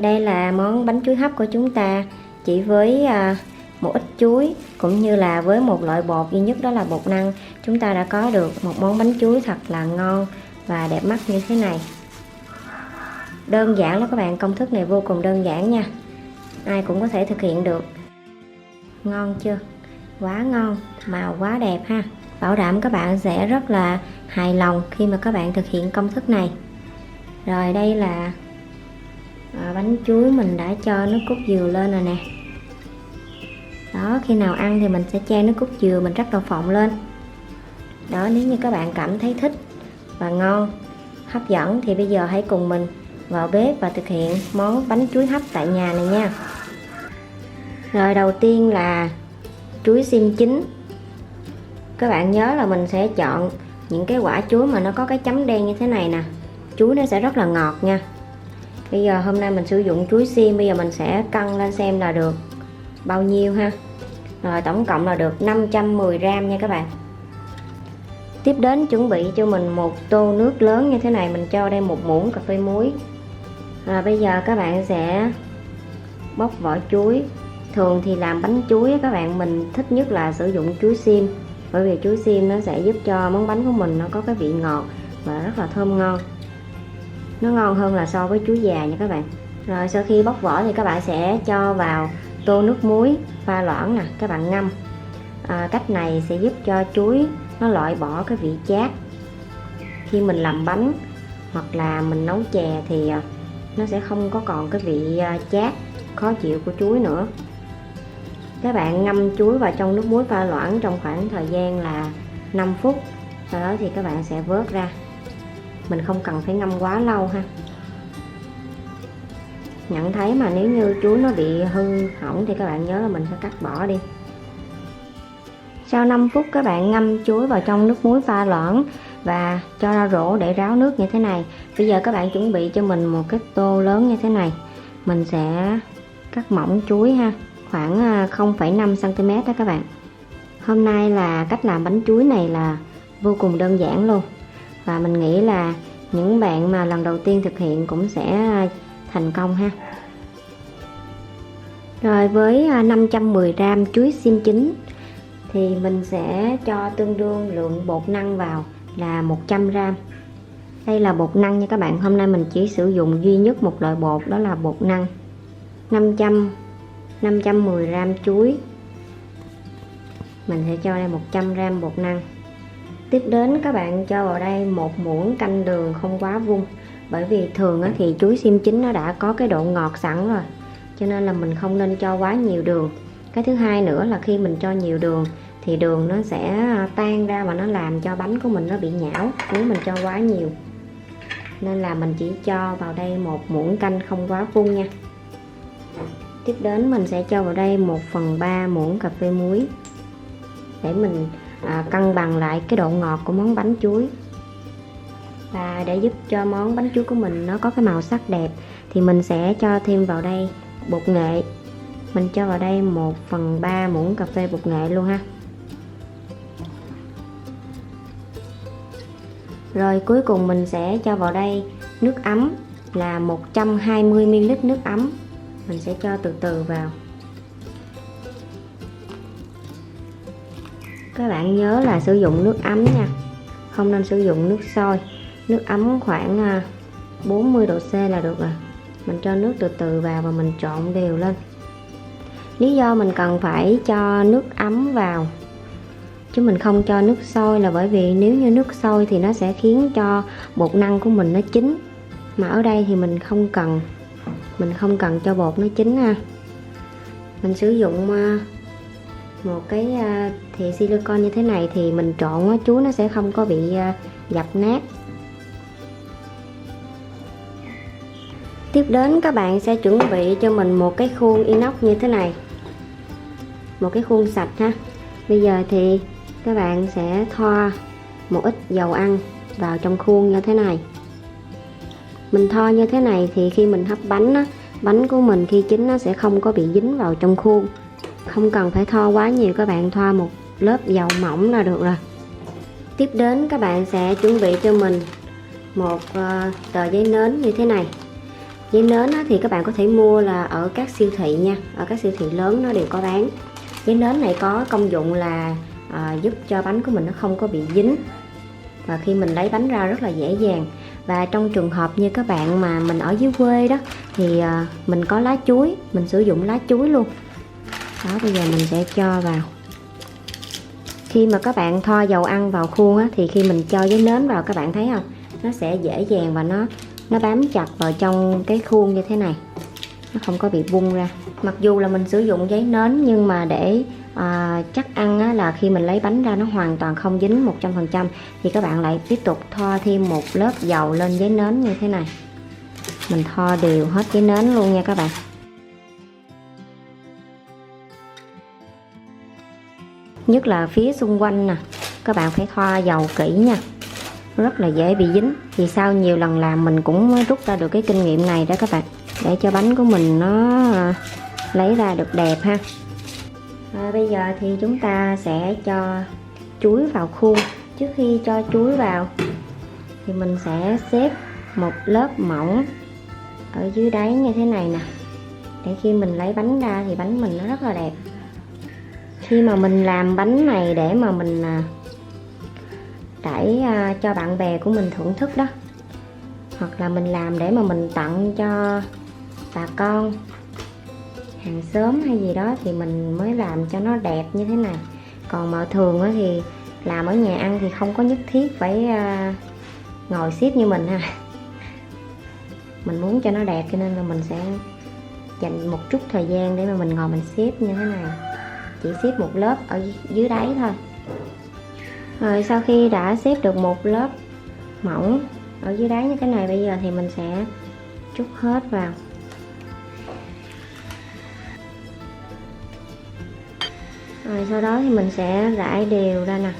đây là món bánh chuối hấp của chúng ta, chỉ với một ít chuối cũng như là với một loại bột duy nhất, đó là bột năng. Chúng ta đã có được một món bánh chuối thật là ngon và đẹp mắt như thế này. Đơn giản lắm các bạn, công thức này vô cùng đơn giản nha, ai cũng có thể thực hiện được. Ngon chưa? Quá ngon, màu quá đẹp ha. Bảo đảm các bạn sẽ rất là hài lòng khi mà các bạn thực hiện công thức này. Rồi đây là bánh chuối mình đã cho nước cốt dừa lên rồi nè. Đó, khi nào ăn thì mình sẽ chan nước cốt dừa mình rắc đậu phộng lên. Đó, nếu như các bạn cảm thấy thích và ngon, hấp dẫn thì bây giờ hãy cùng mình vào bếp và thực hiện món bánh chuối hấp tại nhà này nha. Rồi đầu tiên là chuối xiêm chín. Các bạn nhớ là mình sẽ chọn những cái quả chuối mà nó có cái chấm đen như thế này nè. Chuối nó sẽ rất là ngọt nha. Bây giờ hôm nay mình sử dụng chuối xiêm, bây giờ mình sẽ cân lên xem là được bao nhiêu ha. Rồi tổng cộng là được 510g nha các bạn. Tiếp đến chuẩn bị cho mình một tô nước lớn như thế này, mình cho đây 1 muỗng cà phê muối. Rồi bây giờ các bạn sẽ bóc vỏ chuối. Thường thì làm bánh chuối các bạn, mình thích nhất là sử dụng chuối xiêm, bởi vì chuối xiêm nó sẽ giúp cho món bánh của mình nó có cái vị ngọt và rất là thơm ngon. Nó ngon hơn là so với chuối già nha các bạn. Rồi sau khi bóc vỏ thì các bạn sẽ cho vào tô nước muối pha loãng nè, các bạn ngâm. Cách này sẽ giúp cho chuối nó loại bỏ cái vị chát. Khi mình làm bánh hoặc là mình nấu chè thì nó sẽ không có còn cái vị chát khó chịu của chuối nữa. Các bạn ngâm chuối vào trong nước muối pha loãng trong khoảng thời gian là 5 phút. Sau đó thì các bạn sẽ vớt ra. Mình không cần phải ngâm quá lâu ha. Nhận thấy mà nếu như chuối nó bị hư hỏng thì các bạn nhớ là mình phải cắt bỏ đi. Sau 5 phút các bạn ngâm chuối vào trong nước muối pha loãng và cho ra rổ để ráo nước như thế này. Bây giờ các bạn chuẩn bị cho mình một cái tô lớn như thế này. Mình sẽ cắt mỏng chuối ha, khoảng 0,5 cm đó các bạn. Hôm nay là cách làm bánh chuối này là vô cùng đơn giản luôn. Và mình nghĩ là những bạn mà lần đầu tiên thực hiện cũng sẽ thành công ha. Rồi với 510g chuối xiêm chín thì mình sẽ cho tương đương lượng bột năng vào là 100g. Đây là bột năng nha các bạn, hôm nay mình chỉ sử dụng duy nhất một loại bột, đó là bột năng. 510g chuối, mình sẽ cho đây 100g bột năng. Tiếp đến các bạn cho vào đây 1 muỗng canh đường không quá vung, bởi vì thường thì chuối xiêm chín nó đã có cái độ ngọt sẵn rồi, cho nên là mình không nên cho quá nhiều đường. Cái thứ hai nữa là khi mình cho nhiều đường thì đường nó sẽ tan ra và nó làm cho bánh của mình nó bị nhão nếu mình cho quá nhiều, nên là mình chỉ cho vào đây 1 muỗng canh không quá vung nha. Tiếp đến mình sẽ cho vào đây 1/3 muỗng cà phê muối để mình cân bằng lại cái độ ngọt của món bánh chuối. Và để giúp cho món bánh chuối của mình nó có cái màu sắc đẹp thì mình sẽ cho thêm vào đây bột nghệ. Mình cho vào đây 1/3 muỗng cà phê bột nghệ luôn ha. Rồi cuối cùng mình sẽ cho vào đây nước ấm là 120ml nước ấm. Mình sẽ cho từ từ vào. Các bạn nhớ là sử dụng nước ấm nha, không nên sử dụng nước sôi. Nước ấm khoảng 40 độ C là được rồi. Mình cho nước từ từ vào và mình trộn đều lên. Lý do mình cần phải cho nước ấm vào chứ mình không cho nước sôi là bởi vì nếu như nước sôi thì nó sẽ khiến cho bột năng của mình nó chín. Mà ở đây thì mình không cần cho bột nó chín ha. Mình sử dụng một cái thìa silicon như thế này thì mình trộn chuối nó sẽ không có bị dập nát. Tiếp đến các bạn sẽ chuẩn bị cho mình một cái khuôn inox như thế này, một cái khuôn sạch ha. Bây giờ thì các bạn sẽ thoa một ít dầu ăn vào trong khuôn như thế này. Mình thoa như thế này thì khi mình hấp bánh á, bánh của mình khi chín nó sẽ không có bị dính vào trong khuôn. Không cần phải thoa quá nhiều, các bạn thoa một lớp dầu mỏng là được rồi. Tiếp đến các bạn sẽ chuẩn bị cho mình một tờ giấy nến như thế này. Giấy nến á, thì các bạn có thể mua là ở các siêu thị nha, ở các siêu thị lớn nó đều có bán. Giấy nến này có công dụng là giúp cho bánh của mình nó không có bị dính, và khi mình lấy bánh ra rất là dễ dàng. Và trong trường hợp như các bạn mà mình ở dưới quê đó thì mình có lá chuối, mình sử dụng lá chuối luôn. Đó, bây giờ mình sẽ cho vào. Khi mà các bạn thoa dầu ăn vào khuôn á, thì khi mình cho giấy nến vào, các bạn thấy không, nó sẽ dễ dàng và nó bám chặt vào trong cái khuôn như thế này, nó không có bị bung ra. Mặc dù là mình sử dụng giấy nến nhưng mà để chắc ăn á, là khi mình lấy bánh ra nó hoàn toàn không dính 100%, thì các bạn lại tiếp tục thoa thêm một lớp dầu lên giấy nến như thế này. Mình thoa đều hết giấy nến luôn nha các bạn. Nhất là phía xung quanh nè, các bạn phải thoa dầu kỹ nha, rất là dễ bị dính. Thì sau nhiều lần làm mình cũng rút ra được cái kinh nghiệm này đó các bạn, để cho bánh của mình nó lấy ra được đẹp ha. Bây giờ thì chúng ta sẽ cho chuối vào khuôn. Trước khi cho chuối vào thì mình sẽ xếp một lớp mỏng ở dưới đáy như thế này nè, để khi mình lấy bánh ra thì bánh mình nó rất là đẹp. Khi mà mình làm bánh này để mà mình đãi cho bạn bè của mình thưởng thức đó, hoặc là mình làm để mà mình tặng cho bà con, hàng xóm hay gì đó, thì mình mới làm cho nó đẹp như thế này. Còn mà thường thì làm ở nhà ăn thì không có nhất thiết phải ngồi xếp như mình ha. Mình muốn cho nó đẹp cho nên là mình sẽ dành một chút thời gian để mà mình ngồi mình xếp như thế này, chỉ xếp một lớp ở dưới đáy thôi. Rồi sau khi đã xếp được một lớp mỏng ở dưới đáy như thế này, bây giờ thì mình sẽ trút hết vào. Rồi sau đó thì mình sẽ rải đều ra nè.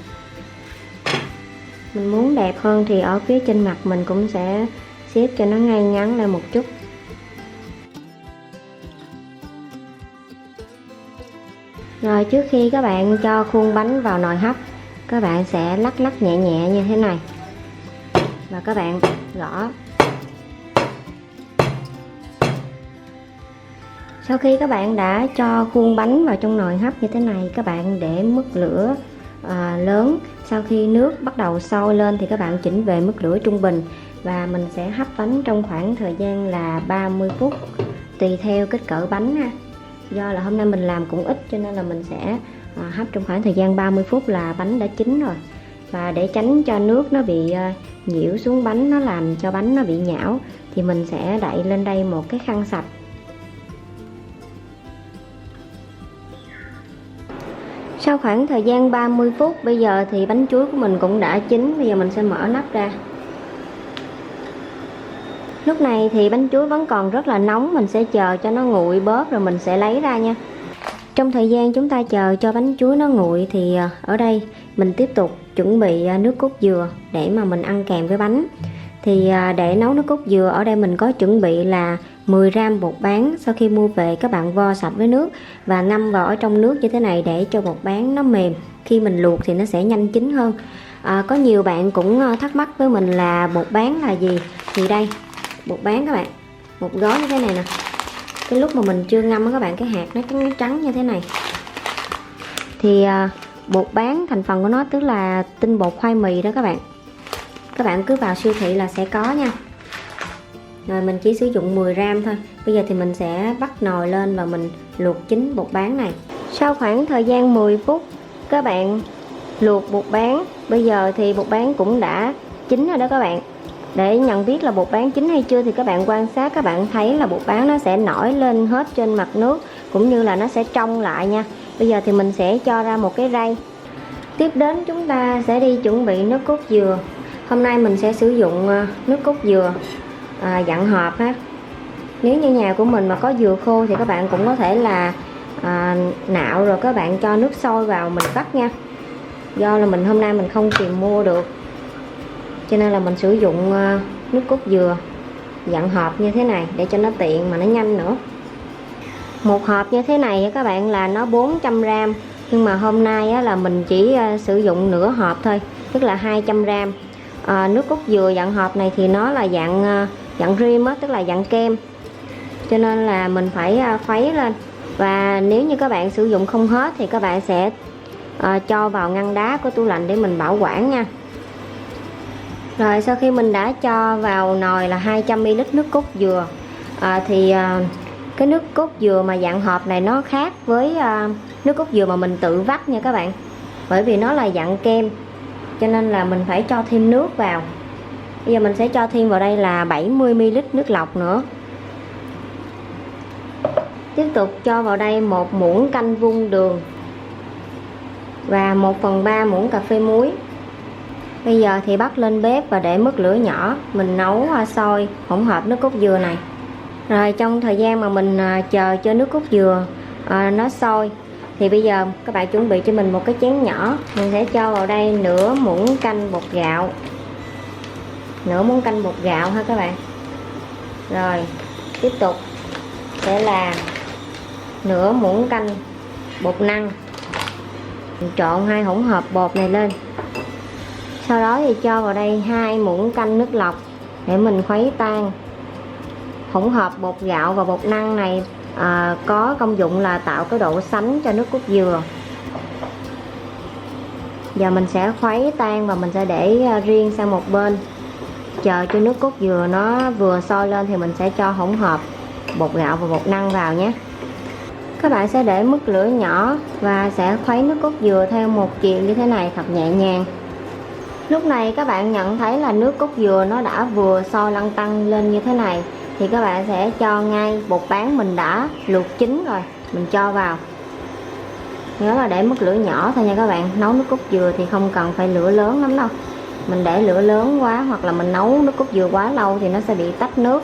Mình muốn đẹp hơn thì ở phía trên mặt mình cũng sẽ xếp cho nó ngay ngắn lại một chút. Rồi trước khi các bạn cho khuôn bánh vào nồi hấp, các bạn sẽ lắc lắc nhẹ nhẹ như thế này và các bạn gõ. Sau khi các bạn đã cho khuôn bánh vào trong nồi hấp như thế này, các bạn để mức lửa lớn. Sau khi nước bắt đầu sôi lên thì các bạn chỉnh về mức lửa trung bình, và mình sẽ hấp bánh trong khoảng thời gian là 30 phút tùy theo kích cỡ bánh ha. Do là hôm nay mình làm cũng ít cho nên là mình sẽ hấp trong khoảng thời gian 30 phút là bánh đã chín rồi. Và để tránh cho nước nó bị nhiễu xuống bánh, nó làm cho bánh nó bị nhão, thì mình sẽ đậy lên đây một cái khăn sạch. Sau khoảng thời gian 30 phút, bây giờ thì bánh chuối của mình cũng đã chín. Bây giờ mình sẽ mở nắp ra. Lúc này thì bánh chuối vẫn còn rất là nóng, mình sẽ chờ cho nó nguội bớt rồi mình sẽ lấy ra nha. Trong thời gian chúng ta chờ cho bánh chuối nó nguội thì ở đây mình tiếp tục chuẩn bị nước cốt dừa để mà mình ăn kèm với bánh. Thì để nấu nước cốt dừa, ở đây mình có chuẩn bị là 10 gram bột bán. Sau khi mua về các bạn vo sạch với nước và ngâm vào ở trong nước như thế này để cho bột bán nó mềm. Khi mình luộc thì nó sẽ nhanh chín hơn. Có nhiều bạn cũng thắc mắc với mình là bột bán là gì. Thì đây, bột bán các bạn, một gói như thế này nè. Cái lúc mà mình chưa ngâm các bạn, cái hạt nó trắng như thế này. Thì bột bán thành phần của nó tức là tinh bột khoai mì đó các bạn. Các bạn cứ vào siêu thị là sẽ có nha. Rồi mình chỉ sử dụng 10 gram thôi. Bây giờ thì mình sẽ bắt nồi lên và mình luộc chín bột bán này. Sau khoảng thời gian 10 phút các bạn luộc bột bán, bây giờ thì bột bán cũng đã chín rồi đó các bạn. Để nhận biết là bột bán chín hay chưa thì các bạn quan sát, các bạn thấy là bột bán nó sẽ nổi lên hết trên mặt nước, cũng như là nó sẽ trong lại nha. Bây giờ thì mình sẽ cho ra một cái rây. Tiếp đến chúng ta sẽ đi chuẩn bị nước cốt dừa. Hôm nay mình sẽ sử dụng nước cốt dừa dạng hộp ha. Nếu như nhà của mình mà có dừa khô thì các bạn cũng có thể là nạo rồi các bạn cho nước sôi vào mình vắt nha. Do là hôm nay mình không tìm mua được cho nên là mình sử dụng nước cốt dừa dạng hộp như thế này để cho nó tiện mà nó nhanh nữa. Một hộp như thế này các bạn là nó 400 gram, nhưng mà hôm nay là mình chỉ sử dụng nửa hộp thôi, tức là 200 gram. Nước cốt dừa dạng hộp này thì nó là dạng rim á, tức là dạng kem. cho nên là mình phải khuấy lên. Và nếu như các bạn sử dụng không hết thì các bạn sẽ cho vào ngăn đá của tủ lạnh để mình bảo quản nha. Rồi sau khi mình đã cho vào nồi là 200ml nước cốt dừa, cái nước cốt dừa mà dạng hộp này nó khác với nước cốt dừa mà mình tự vắt nha các bạn. Bởi vì nó là dạng kem cho nên là mình phải cho thêm nước vào. Bây giờ mình sẽ cho thêm vào đây là 70ml nước lọc nữa. Tiếp tục cho vào đây 1 muỗng canh vung đường và 1/3 muỗng cà phê muối. Bây giờ thì bắt lên bếp và để mức lửa nhỏ, mình nấu sôi hỗn hợp nước cốt dừa này. Rồi trong thời gian mà mình chờ cho nước cốt dừa nó sôi thì bây giờ các bạn chuẩn bị cho mình một cái chén nhỏ. Mình sẽ cho vào đây nửa muỗng canh bột gạo. Nửa muỗng canh bột gạo ha các bạn. Rồi tiếp tục sẽ là nửa muỗng canh bột năng. Mình trộn hai hỗn hợp bột này lên. Sau đó thì cho vào đây 2 muỗng canh nước lọc để mình khuấy tan. Hỗn hợp bột gạo và bột năng này có công dụng là tạo cái độ sánh cho nước cốt dừa. Giờ mình sẽ khuấy tan và mình sẽ để riêng sang một bên. Chờ cho nước cốt dừa nó vừa sôi lên thì mình sẽ cho hỗn hợp bột gạo và bột năng vào nhé. Các bạn sẽ để mức lửa nhỏ và sẽ khuấy nước cốt dừa theo một chiều như thế này thật nhẹ nhàng. Lúc này các bạn nhận thấy là nước cốt dừa nó đã vừa sôi lăn tăn lên như thế này thì các bạn sẽ cho ngay bột bán mình đã luộc chín rồi, mình cho vào. Nhớ là để mức lửa nhỏ thôi nha các bạn. Nấu nước cốt dừa thì không cần phải lửa lớn lắm đâu. Mình để lửa lớn quá hoặc là mình nấu nước cốt dừa quá lâu thì nó sẽ bị tách nước,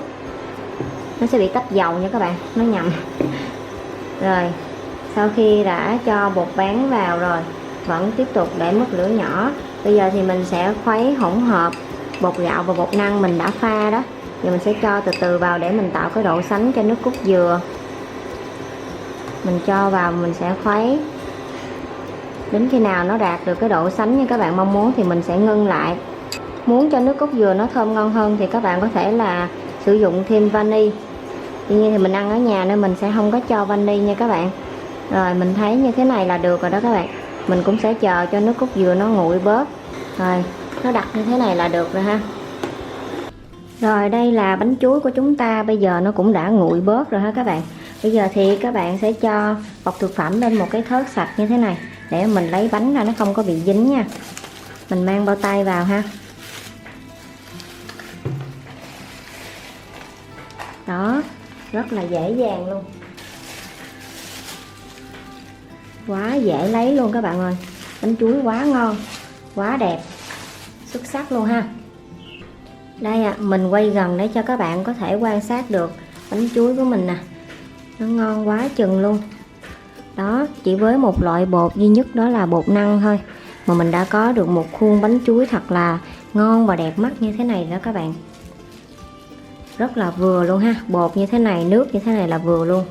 nó sẽ bị tách dầu nha các bạn, nó nhầm. Rồi sau khi đã cho bột bán vào rồi, vẫn tiếp tục để mức lửa nhỏ. Bây giờ thì mình sẽ khuấy hỗn hợp bột gạo và bột năng mình đã pha đó. Giờ mình sẽ cho từ từ vào để mình tạo cái độ sánh cho nước cốt dừa. Mình cho vào, mình sẽ khuấy đến khi nào nó đạt được cái độ sánh như các bạn mong muốn thì mình sẽ ngưng lại. Muốn cho nước cốt dừa nó thơm ngon hơn thì các bạn có thể là sử dụng thêm vani. Tuy nhiên thì mình ăn ở nhà nên mình sẽ không có cho vani nha các bạn. Rồi mình thấy như thế này là được rồi đó các bạn. Mình cũng sẽ chờ cho nước cốt dừa nó nguội bớt. Rồi nó đặc như thế này là được rồi ha. Rồi đây là bánh chuối của chúng ta. Bây giờ nó cũng đã nguội bớt rồi ha các bạn. Bây giờ thì các bạn sẽ cho bọc thực phẩm lên một cái thớt sạch như thế này để mình lấy bánh ra nó không có bị dính nha. Mình mang bao tay vào ha. Đó, rất là dễ dàng luôn. Quá dễ lấy luôn các bạn ơi. Bánh chuối quá ngon, quá đẹp, xuất sắc luôn ha. Đây mình quay gần để cho các bạn có thể quan sát được bánh chuối của mình nè. Nó ngon quá chừng luôn. Đó, chỉ với một loại bột duy nhất đó là bột năng thôi mà mình đã có được một khuôn bánh chuối thật là ngon và đẹp mắt như thế này đó các bạn. Rất là vừa luôn ha. Bột như thế này, nước như thế này là vừa luôn.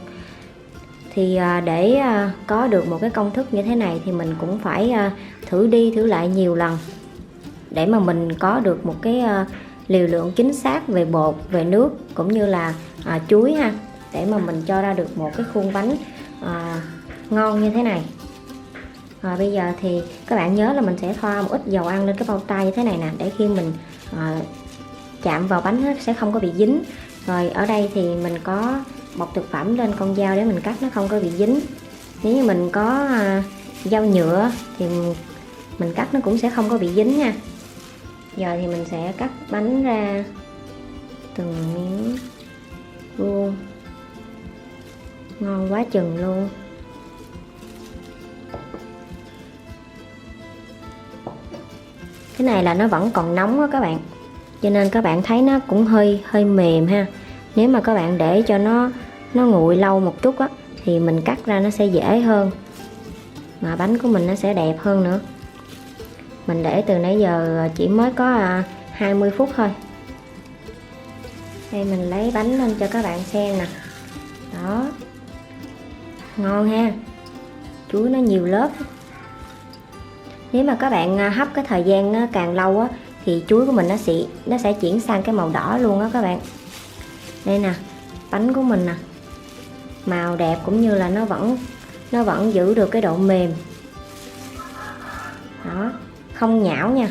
Thì để có được một cái công thức như thế này thì mình cũng phải thử đi thử lại nhiều lần để mà mình có được một cái liều lượng chính xác về bột, về nước cũng như là chuối ha, để mà mình cho ra được một cái khuôn bánh ngon như thế này. Bây giờ thì các bạn nhớ là mình sẽ thoa một ít dầu ăn lên cái bao tay như thế này nè, để khi mình chạm vào bánh nó sẽ không có bị dính. Rồi ở đây thì mình có bọc thực phẩm lên con dao để mình cắt nó không có bị dính. Nếu như mình có dao nhựa thì mình cắt nó cũng sẽ không có bị dính nha. Giờ thì mình sẽ cắt bánh ra từng miếng vuông. Ngon quá chừng luôn. Cái này là nó vẫn còn nóng á các bạn, cho nên các bạn thấy nó cũng hơi mềm ha. Nếu mà các bạn để cho nó nguội lâu một chút á thì mình cắt ra nó sẽ dễ hơn, mà bánh của mình nó sẽ đẹp hơn nữa. Mình để từ nãy giờ chỉ mới có 20 phút thôi. Đây mình lấy bánh lên cho các bạn xem nè. Đó, ngon ha, chuối nó nhiều lớp. Nếu mà các bạn hấp cái thời gian nó càng lâu á thì chuối của mình nó sẽ chuyển sang cái màu đỏ luôn á các bạn. Đây nè, bánh của mình nè, màu đẹp cũng như là nó vẫn giữ được cái độ mềm đó, không nhão nha,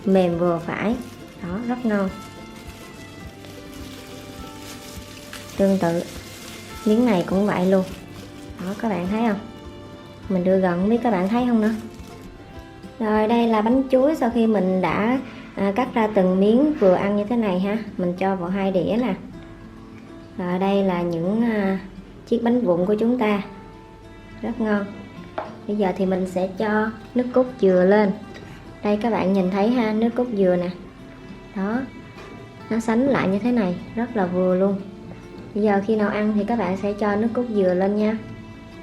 mềm vừa phải đó, rất ngon. Tương tự miếng này cũng vậy luôn đó, các bạn thấy không, mình đưa gần không biết các bạn thấy không nữa. Rồi đây là bánh chuối sau khi mình đã cắt ra từng miếng vừa ăn như thế này ha, mình cho vào 2 đĩa nè. Rồi đây là những chiếc bánh vụn của chúng ta, rất ngon. Bây giờ thì mình sẽ cho nước cốt dừa lên. Đây các bạn nhìn thấy ha, nước cốt dừa nè đó, nó sánh lại như thế này, rất là vừa luôn. Bây giờ khi nào ăn thì các bạn sẽ cho nước cốt dừa lên nha.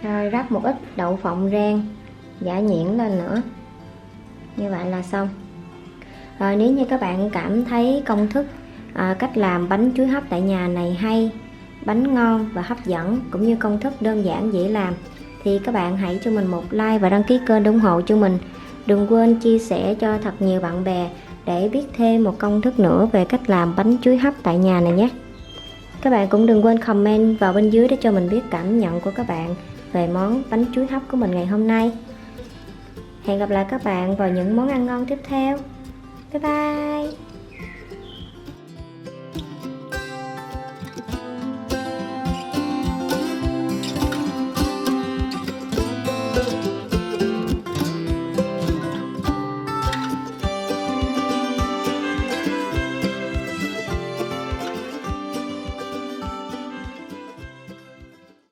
Rồi rắc một ít đậu phộng rang giã nhuyễn lên nữa, như vậy là xong. Rồi nếu như các bạn cảm thấy công thức cách làm bánh chuối hấp tại nhà này hay, bánh ngon và hấp dẫn, cũng như công thức đơn giản dễ làm, thì các bạn hãy cho mình một like và đăng ký kênh để ủng hộ cho mình. Đừng quên chia sẻ cho thật nhiều bạn bè để biết thêm một công thức nữa về cách làm bánh chuối hấp tại nhà này nhé. Các bạn cũng đừng quên comment vào bên dưới để cho mình biết cảm nhận của các bạn về món bánh chuối hấp của mình ngày hôm nay. Hẹn gặp lại các bạn vào những món ăn ngon tiếp theo. Bye bye.